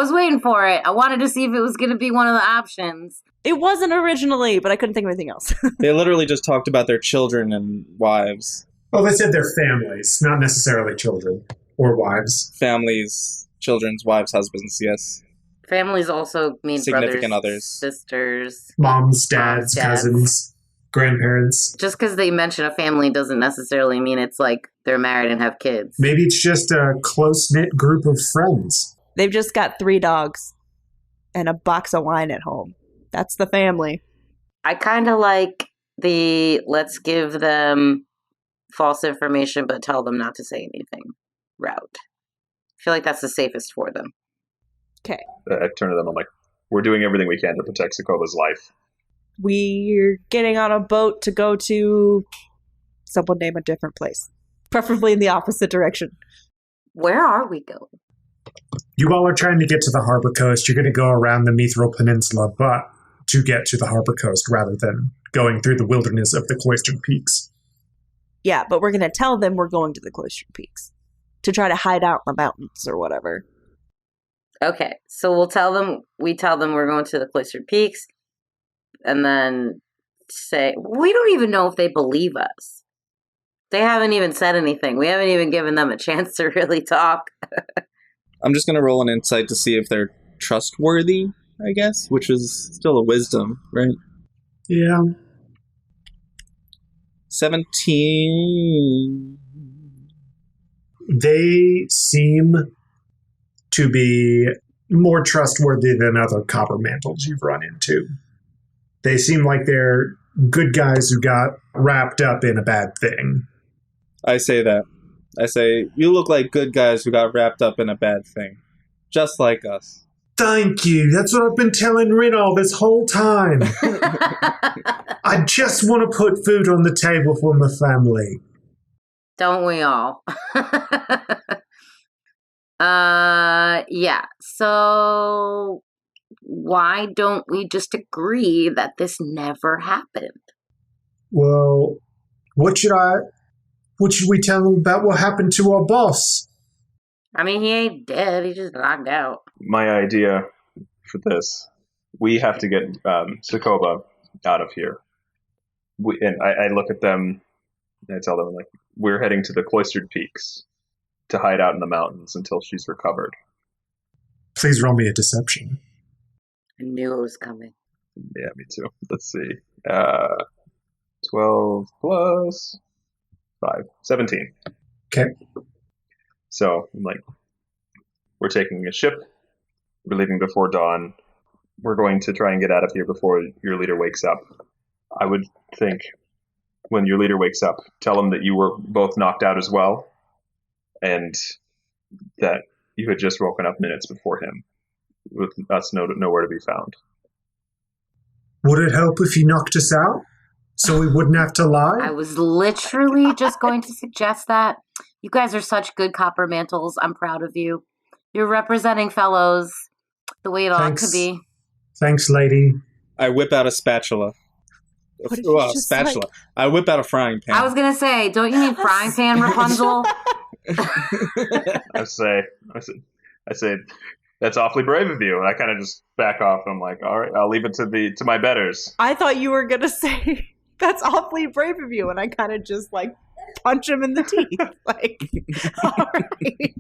wanted to see if it was going to be one of the options. It wasn't originally, but I couldn't think of anything else. They literally just talked about their children and wives. Well, they said their families, not necessarily children or wives. Families, children's wives, husbands, yes. Families also mean Significant brothers, others. sisters. Moms, dads, cousins, grandparents. Just because they mention a family doesn't necessarily mean it's like they're married and have kids. Maybe it's just a close-knit group of friends. They've just got 3 dogs and a box of wine at home. That's the family. I kind of like the let's give them false information but tell them not to say anything route. I feel like that's the safest for them. Okay. I turn to them, I'm like, we're doing everything we can to protect Sokoba's life. We're getting on a boat to go to someone name a different place. Preferably in the opposite direction. Where are we going? You all are trying to get to the harbor coast. You're going to go around the Mithril Peninsula, but to get to the harbor coast rather than going through the wilderness of the Cloistered Peaks. Yeah, but we're going to tell them we're going to the Cloistered Peaks to try to hide out in the mountains or whatever. Okay, so we tell them we're going to the Cloistered Peaks and then say, we don't even know if they believe us. They haven't even said anything. We haven't even given them a chance to really talk. I'm just going to roll an insight to see if they're trustworthy, I guess, which is still a wisdom, right? Yeah. 17. they seem to be more trustworthy than other copper mantles you've run into. They seem like they're good guys who got wrapped up in a bad thing. I say that. I say, you look like good guys who got wrapped up in a bad thing. Just like us. Thank you. That's what I've been telling Rinal this whole time. I just want to put food on the table for my family. Don't we all? Yeah. So why don't we just agree that this never happened? Well, what should we tell them about what happened to our boss? I mean, he ain't dead. He just knocked out. My idea for this, we have to get Sokoba out of here. I look at them and I tell them, like, we're heading to the Cloistered Peaks to hide out in the mountains until she's recovered. Please roll me a deception. I knew it was coming. Yeah, me too. Let's see. 12 plus 5. 17. Okay. So, I'm like, we're taking a ship. We're leaving before dawn. We're going to try and get out of here before your leader wakes up. I would think when your leader wakes up, tell him that you were both knocked out as well, and that you had just woken up minutes before him, with us nowhere to be found. Would it help if you knocked us out so we wouldn't have to lie? I was literally just going to suggest that. You guys are such good copper mantles. I'm proud of you. You're representing fellows the way it ought to be. Thanks, lady. I whip out a spatula. Spatula. I whip out a frying pan. I was going to say, don't you need frying pan, Rapunzel? I say, that's awfully brave of you. And I kind of just back off. I'm like, all right, I'll leave it to my betters. I thought you were going to say, that's awfully brave of you. And I kind of just punch him in the teeth. All right.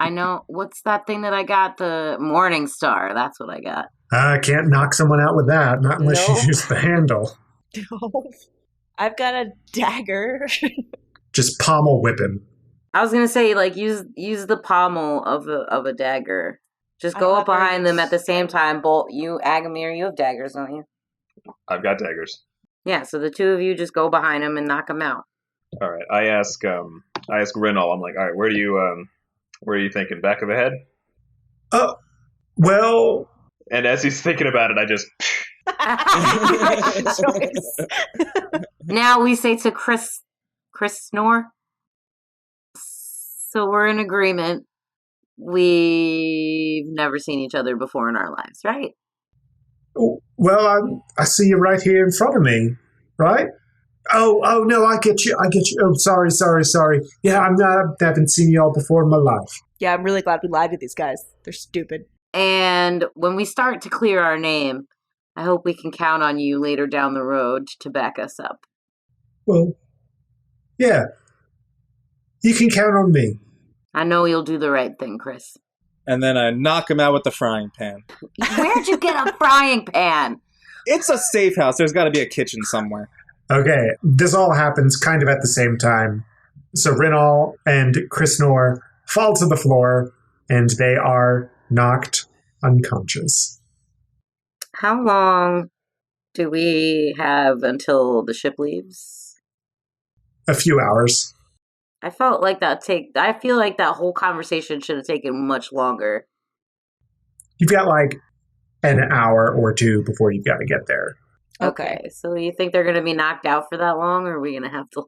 I know. What's that thing that I got? The Morning Star. That's what I got. I can't knock someone out with that, not unless you use the handle. No. I've got a dagger. Just pommel whip him. I was gonna say, use the pommel of a dagger. Just go up behind them at the same time. Bolt, you, Aggamir, you have daggers, don't you? I've got daggers. Yeah, so the two of you just go behind him and knock him out. All right. I ask Rinal. I'm like, all right, where are you thinking? Back of the head? Well. And as he's thinking about it, I just. Now we say to Chris Snore. So we're in agreement. We've never seen each other before in our lives, right? Well, I see you right here in front of me, right? Oh no, I get you. Oh, sorry. Yeah, I haven't seen you all before in my life. Yeah, I'm really glad we lied to these guys. They're stupid. And when we start to clear our name, I hope we can count on you later down the road to back us up. Well, yeah. You can count on me. I know you'll do the right thing, Chris. And then I knock him out with the frying pan. Where'd you get a frying pan? It's a safe house. There's got to be a kitchen somewhere. Okay, this all happens kind of at the same time. So Rinal and Chrisnor fall to the floor, and they are knocked unconscious. How long do we have until the ship leaves? A few hours. I feel like that whole conversation should have taken much longer. You've got an hour or two before you've got to get there. Okay, so you think they're going to be knocked out for that long, or are we going to have to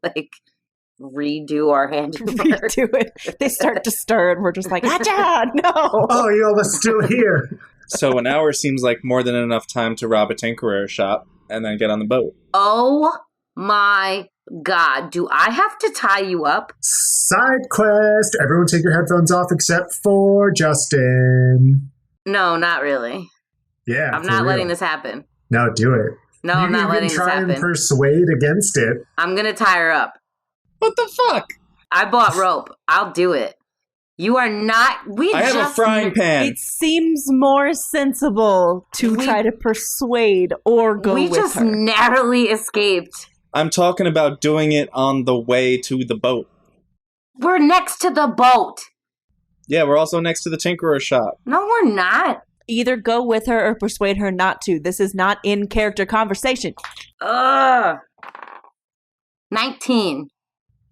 redo our handiwork? Redo it. They start to stir, and we're just like, "Acha, no!" Oh, you're still here. So an hour seems like more than enough time to rob a tinkerer shop and then get on the boat. Oh my God! Do I have to tie you up? Side quest. Everyone, take your headphones off except for Justin. No, not really. Yeah, I'm not letting this happen. No, do it. No, I'm not letting this happen. You can try and persuade against it. I'm going to tie her up. What the fuck? I bought rope. I'll do it. You are not... I have a frying pan. It seems more sensible to try to persuade or go with her. We just narrowly escaped. I'm talking about doing it on the way to the boat. We're next to the boat. Yeah, we're also next to the Tinkerer shop. No, we're not. Either go with her or persuade her not to. This is not in character conversation. Ugh. 19.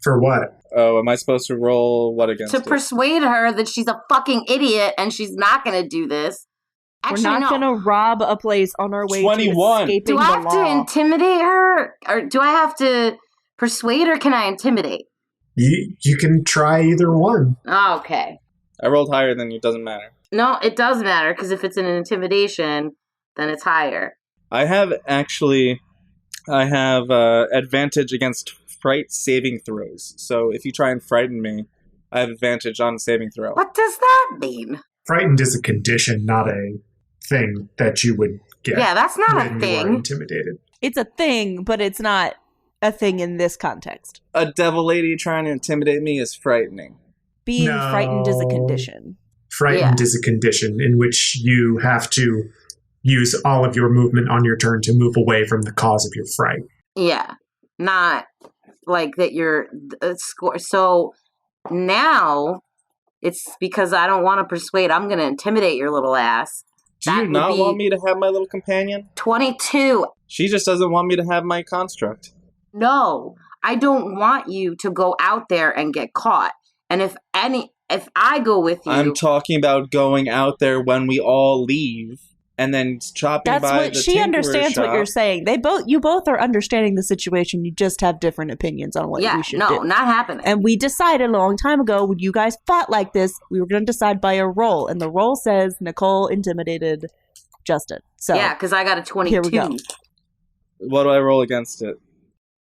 For what? Oh, am I supposed to roll what against To it? persuade her that she's a fucking idiot and she's not going to do this. Actually, We're not no. going to rob a place on our way 21. to escaping Do I the have law. to intimidate her? Or do I have to persuade her? Can I intimidate? You can try either one. Oh, okay. I rolled higher than you. Doesn't matter. No, it does matter, because if it's an intimidation, then it's higher. I have advantage against fright saving throws. So if you try and frighten me, I have advantage on saving throw. What does that mean? Frightened is a condition, not a thing that you would get. Yeah, that's not when a you are thing. intimidated. It's a thing, but it's not a thing in this context. A devil lady trying to intimidate me is frightening. Being No. frightened is a condition. Frightened is a condition in which you have to use all of your movement on your turn to move away from the cause of your fright. Yeah, not like that you're score. So now it's because I don't want to persuade. I'm going to intimidate your little ass. Do That you would not be- want me to have my little companion? 22. She just doesn't want me to have my construct. No, I don't want you to go out there and get caught. And if I go with you, I'm talking about going out there when we all leave and then chopping That's by what the she Tinkerer understands shop. what you're saying. You both are understanding the situation. You just have different opinions on what yeah, we should no, do. not happening. And we decided a long time ago when you guys fought like this, we were going to decide by a roll. And the roll says Nicole intimidated Justin. So yeah, because I got a 22. Here we go. What do I roll against it?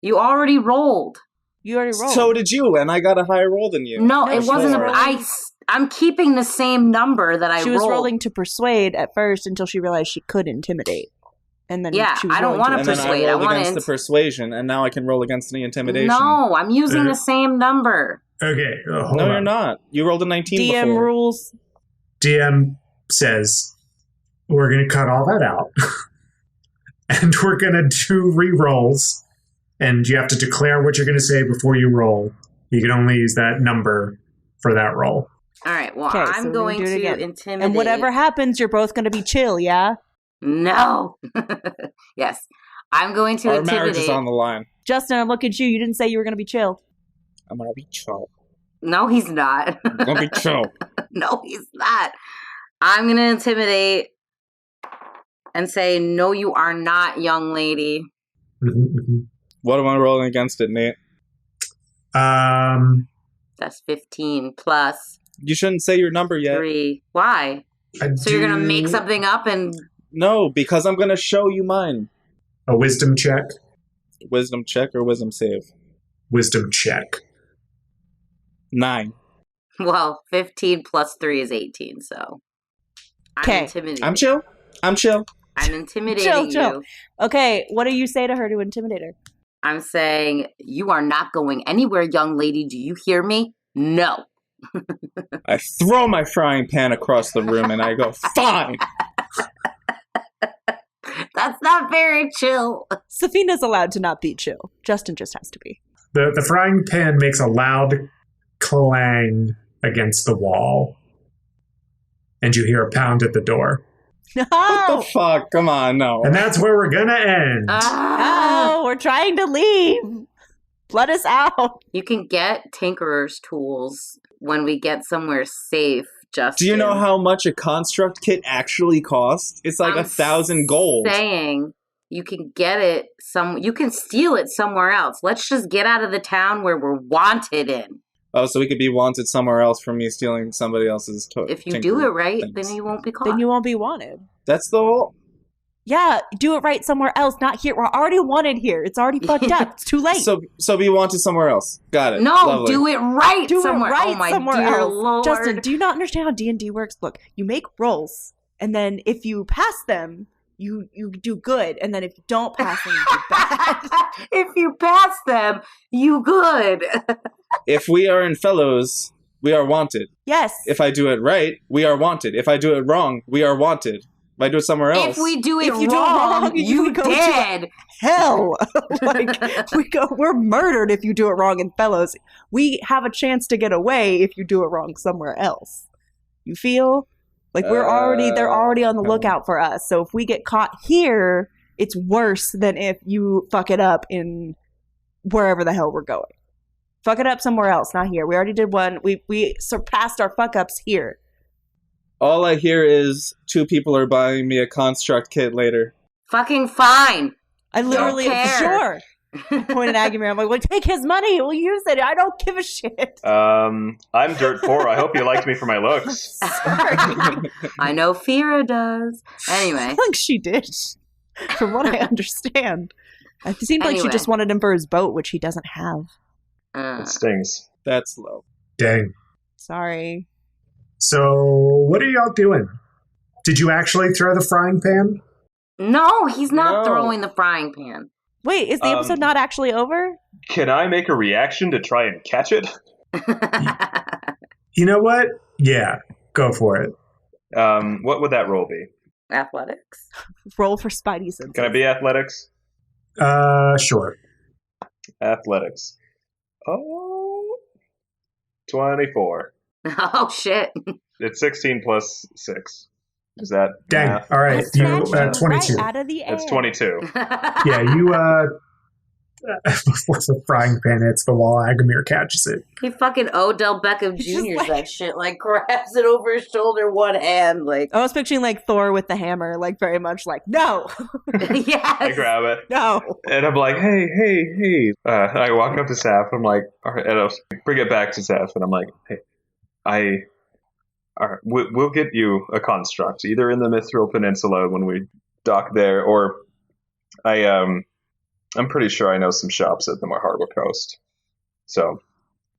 You already rolled. you already rolled. So did you, and I got a higher roll than you. No, No, it she wasn't. was I'm keeping the same number that I she rolled. was rolling to persuade at first until she realized she could intimidate. And then Yeah, she was I don't rolling wanna to And then persuade. I I rolled wanna against the persuasion, and now I can roll against the intimidation. No, I'm using the same number. Okay, hold No, on. you're not. You rolled a 19 DM before. rules. DM says, we're going to cut all that out. And we're going to do re-rolls. And you have to declare what you're going to say before you roll. You can only use that number for that roll. All right. Well, Okay, so I'm we're going gonna do it to again. intimidate. And whatever happens, you're both going to be chill, yeah? No. Yes, I'm going to Our intimidate. marriage is on the line. Justin, I'm looking at you. You didn't say you were going to be chill. I'm gonna be chill. No, he's not. I'm gonna be chill. No, he's not. I'm going to intimidate and say, "No, you are not, young lady." What am I rolling against it, Nate? That's 15 plus You shouldn't say your number yet. 3. Why? So you're going to make something up and... No, because I'm gonna show you mine. a wisdom check. Wisdom check or wisdom save? Wisdom check. 9. Well, 15 plus 3 is 18, so... I'm 'Kay. intimidating. I'm chill. I'm chill. I'm intimidating Chill. you. Okay, what do you say to her to intimidate her? I'm saying, you are not going anywhere, young lady. Do you hear me? No. I throw my frying pan across the room and I go, fine. That's not very chill. Safina's allowed to not be chill. Justin just has to be. The frying pan makes a loud clang against the wall. And you hear a pound at the door. No! What the fuck? Come on, no. And that's where we're going to end. Ah. No, we're trying to leave. Let us out. You can get Tinkerer's tools when we get somewhere safe, Justin. Do you know how much a construct kit actually costs? It's like I'm 1,000 gold. Saying you can get it you can steal it somewhere else. Let's just get out of the town where we're wanted in. Oh, so we could be wanted somewhere else from me stealing somebody else's If you do it right, then you won't be caught. Then you won't be wanted. That's the whole... Yeah, do it right somewhere else, not here. We're already wanted here. It's already fucked up. It's too late. So be wanted somewhere else. Got it. No, Lovely. do it right do somewhere. it right Oh my somewhere dear else. Lord. Justin, do you not understand how D&D works? Look, you make rolls, and then if you pass them, you do good, and then if you don't pass them, you do bad. If you pass them, you good. If we are in fellows, we are wanted. Yes. If I do it right, we are wanted. If I do it wrong, we are wanted. If I do it somewhere else. If we do it If you do it wrong, wrong, you you go to dead. Hell, like we're murdered if you do it wrong in Fellows. We have a chance to get away if you do it wrong somewhere else. You feel like they're already on the lookout for us. So if we get caught here, it's worse than if you fuck it up in wherever the hell we're going. Fuck it up somewhere else, not here. We already did one. We surpassed our fuck ups here. All I hear is 2 people are buying me a construct kit later. Fucking fine. I literally, Don't care. sure. Pointed at Aggamir. I'm like, well, take his money. We'll use it. I don't give a shit. I'm dirt poor. I hope you liked me for my looks. Sorry. I know Fira does. I Anyway. think she did, from what I understand. It seemed like she Anyway. just wanted him for his boat, which he doesn't have. It stings. That's low. Dang. Sorry. So, what are y'all doing? Did you actually throw the frying pan? No, he's not No. throwing the frying pan. Wait, is the episode not actually over? Can I make a reaction to try and catch it? You know what? Yeah, go for it. What would that roll be? Athletics. Roll for Spidey senses. Can I be athletics? Sure. Athletics. Oh, 24. Oh, shit. It's 16 plus 6. Is that Dang. math? All right, That's you natural, 22. Right out of the air. It's 22. Yeah, you before the frying pan hits the wall, Aggamir catches it. He fucking Odell Beckham It's just Jr.'s like- that shit. Like, grabs it over his shoulder, one hand. Like, I was picturing like Thor with the hammer, like very much like, no, yes. I grab it. no. And I'm like, hey. I walk up to Saph. I'm like, all right, and I'll bring it back to Saph. And I'm like, hey, all right, we'll get you a construct, either in the Mithril Peninsula when we dock there, or I'm pretty sure I know some shops at the Harbor Coast. So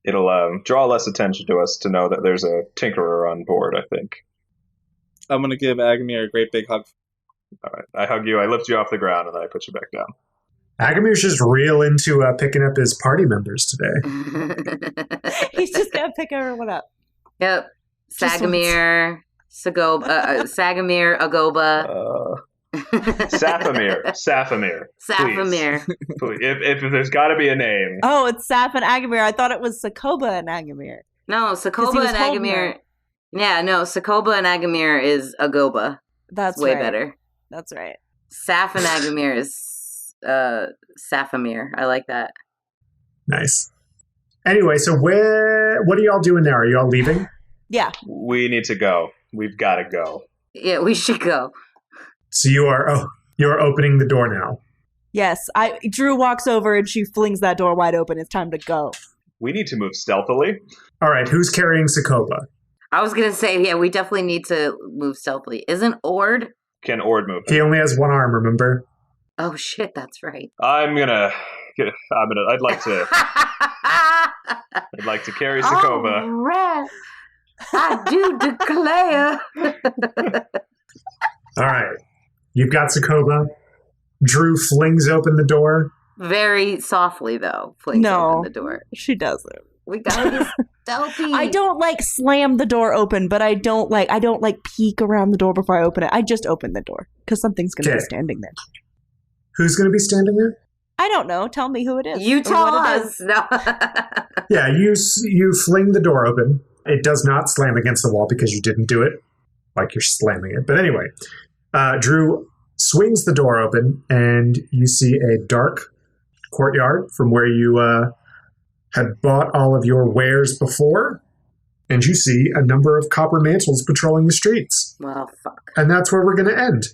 it'll draw less attention to us to know that there's a tinkerer on board, I think. I'm going to give Aggamir a great big hug. All right, I hug you, I lift you off the ground, and then I put you back down. Aggamir's just real into picking up his party members today. He's just gonna pick everyone up. Yep. Just Sagamir, Sagamir, Agoba. Saphamir. Saphomir. Please. If there's got to be a name. Oh, it's Saph and Aggamir. I thought it was Sakoba and Aggamir. No, 'Cause he Sakoba was and holding Aggamir. her. Yeah, no, Sakoba and Aggamir is Agoba. That's Way right. better. That's right. Saph and Aggamir is Saphomir. I like that. Nice. Anyway, so what are y'all doing now? Are y'all leaving? Yeah. We need to go. We've got to go. Yeah, we should go. So you're opening the door now. Yes. Drew walks over and she flings that door wide open. It's time to go. We need to move stealthily. All right, who's carrying Sakoba? I was gonna say, yeah, we definitely need to move stealthily. Isn't Ord? Can Ord move? He only has one arm, remember? Oh shit, that's right. I'd like to. I'd like to carry Sakoba. All right. I do declare. All right. You've got Sakoba. Drew flings open the door. Very softly, though. Flings No. open the door. She doesn't. We gotta be stealthy. I don't slam the door open, but I don't peek around the door before I open it. I just open the door because something's going to be Okay. standing there. Who's going to be standing there? I don't know. Tell me who it is. You or tell what it us. is. No. Yeah, you fling the door open. It does not slam against the wall because you didn't do it like you're slamming it. But anyway, Drew swings the door open, and you see a dark courtyard from where you had bought all of your wares before. And you see a number of copper mantles patrolling the streets. Well, fuck. And that's where we're going to end.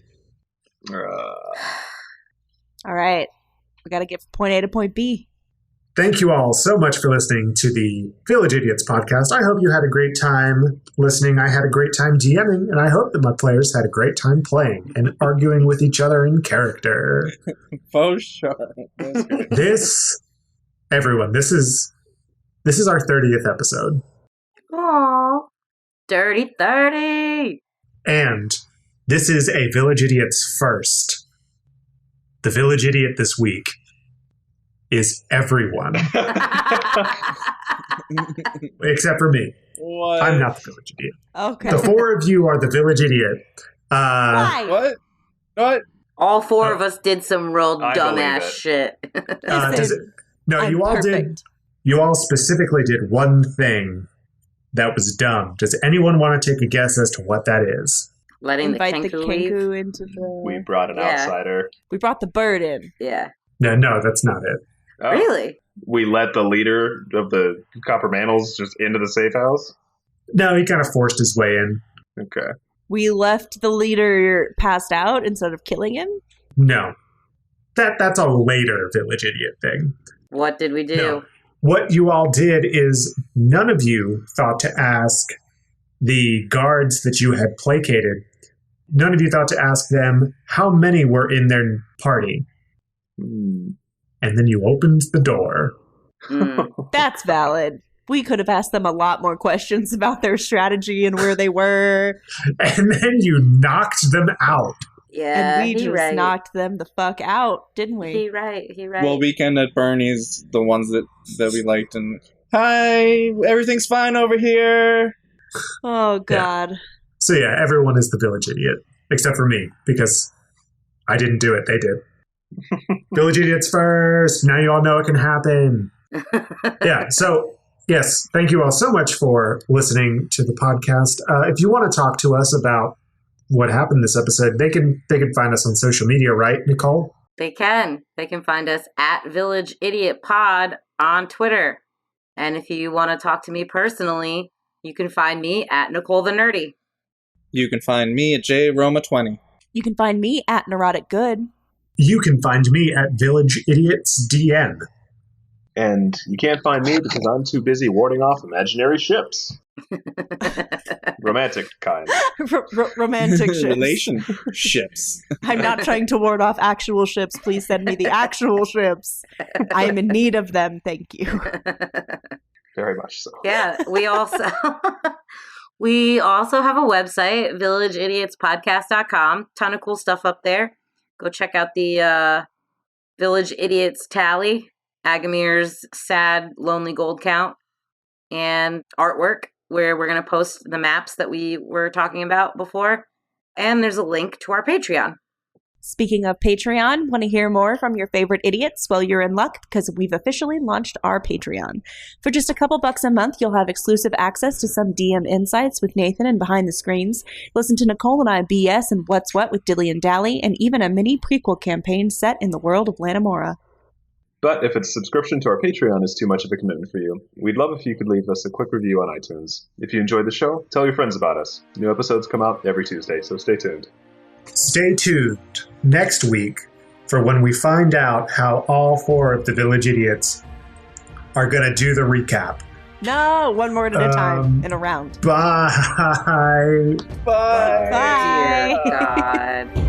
All right. We got to get from point A to point B. Thank you all so much for listening to the Village Idiots podcast. I hope you had a great time listening. I had a great time DMing, and I hope that my players had a great time playing and arguing with each other in character. For sure. That's great. This is our 30th episode. Aw. Dirty 30. And this is a Village Idiots first. The Village Idiot this week is everyone, except for me. What? I'm not the Village Idiot. Okay. The four of you are the Village Idiot, Why? What? All four of us did some real I dumbass believe shit. No, I'm you all perfect. did. You all specifically did one thing that was dumb. Does anyone want to take a guess as to what that is? Letting Invite the the Kenku leave. Kenku into the... We brought an Yeah. outsider. We brought the bird in. Yeah. No, that's not it. Oh, Really? We let the leader of the Copper Mantles just into the safe house? No, he kind of forced his way in. Okay. We left the leader passed out instead of killing him. No. That's a later village idiot thing. What did we do? No. What you all did is none of you thought to ask the guards that you had placated. None of you thought to ask them how many were in their party. Hmm. And then you opened the door. Mm. That's valid. We could have asked them a lot more questions about their strategy and where they were. And then you knocked them out. Yeah, And we he just right. knocked them the fuck out, didn't we? He right. Well, Weekend at Bernie's, the ones that we liked, and hi, everything's fine over here. Oh, God. So yeah, everyone is the village idiot. Except for me, because I didn't do it, they did. Village idiots first. Now you all know it can happen. Yeah, so yes, thank you all so much for listening to the podcast. If you want to talk to us about what happened this episode, they can find us on social media, right, Nicole? They can. They can find us at Village Idiot Pod on Twitter. And if you want to talk to me personally, you can find me at Nicole the Nerdy. You can find me at JRoma20. You can find me at Neurotic Good. You can find me at Village Idiots DN. And you can't find me because I'm too busy warding off imaginary ships. Romantic kind. Romantic ships. Relationships. I'm not trying to ward off actual ships. Please send me the actual ships. I am in need of them. Thank you. Very much so. Yeah, we also have a website, villageidiotspodcast.com. Ton of cool stuff up there. Go check out the Village Idiots tally, Aggamir's sad, lonely gold count, and artwork, where we're going to post the maps that we were talking about before. And there's a link to our Patreon. Speaking of Patreon, want to hear more from your favorite idiots? Well, you're in luck because we've officially launched our Patreon. For just a couple bucks a month, you'll have exclusive access to some DM insights with Nathan and Behind the Screens, listen to Nicole and I BS and What's What with Dilly and Dally, and even a mini prequel campaign set in the world of Lanamora. But if a subscription to our Patreon is too much of a commitment for you, we'd love if you could leave us a quick review on iTunes. If you enjoyed the show, tell your friends about us. New episodes come out every Tuesday, so stay tuned. Stay tuned next week for when we find out how all four of the Village Idiots are going to do the recap. No, one more at a time in a round. Bye. Bye. Bye. Dear God.